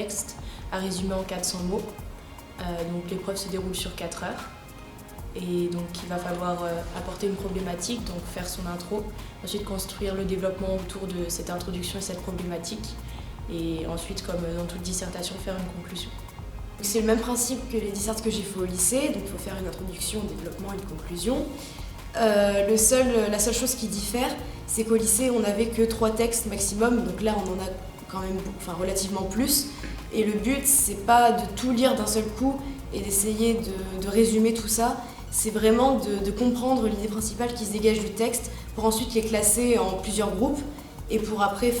texte à résumer en 400 mots. Donc l'épreuve se déroule sur 4 heures. Et donc il va falloir apporter une problématique, donc faire son intro, ensuite construire le développement autour de cette introduction et cette problématique, et ensuite, comme dans toute dissertation, faire une conclusion. C'est le même principe que les dissertes que j'ai fait au lycée, donc il faut faire une introduction, un développement, une conclusion. La seule chose qui diffère, c'est qu'au lycée on n'avait que 3 textes maximum, donc là on en a quand même relativement plus. Et le but, c'est pas de tout lire d'un seul coup et d'essayer de résumer tout ça, c'est vraiment de comprendre l'idée principale qui se dégage du texte pour ensuite les classer en plusieurs groupes et pour après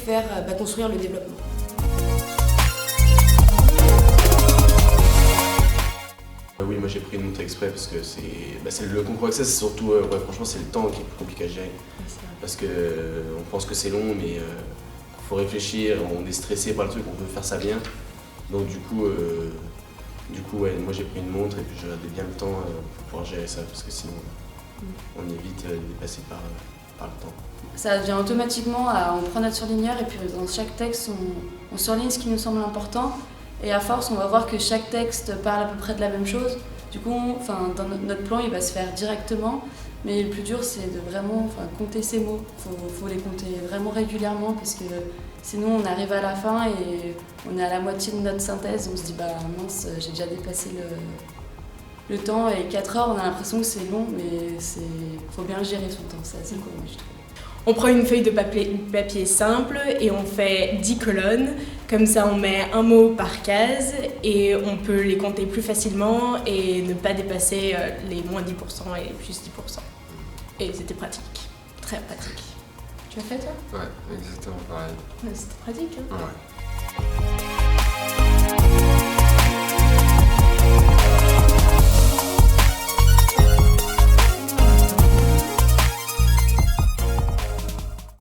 construire le développement. Oui, moi j'ai pris une montre exprès parce que c'est le concours accès, c'est surtout, franchement, c'est le temps qui est plus compliqué à gérer. Parce qu'on pense que c'est long, mais il faut réfléchir, on est stressé par le truc, on veut faire ça bien. Donc du coup, ouais, moi j'ai pris une montre et puis je regardais bien le temps pour pouvoir gérer ça, parce que sinon on est vite dépassé par le temps. Ça devient automatiquement, on prend notre surligneur et puis dans chaque texte on surligne ce qui nous semble important. Et à force, on va voir que chaque texte parle à peu près de la même chose. Du coup, dans notre plan, il va se faire directement. Mais le plus dur, c'est de vraiment compter ces mots. Faut les compter vraiment régulièrement parce que sinon, on arrive à la fin et on est à la moitié de notre synthèse. On se dit, mince, j'ai déjà dépassé le temps. Et 4 heures, on a l'impression que c'est long, mais faut bien gérer son temps. C'est assez cool, je trouve. On prend une feuille de papier simple et on fait 10 colonnes. Comme ça, on met un mot par case et on peut les compter plus facilement et ne pas dépasser les moins 10% et plus 10%. Et c'était pratique, très pratique. Tu l'as fait toi ? Ouais, exactement pareil. C'était pratique, hein ? Ouais.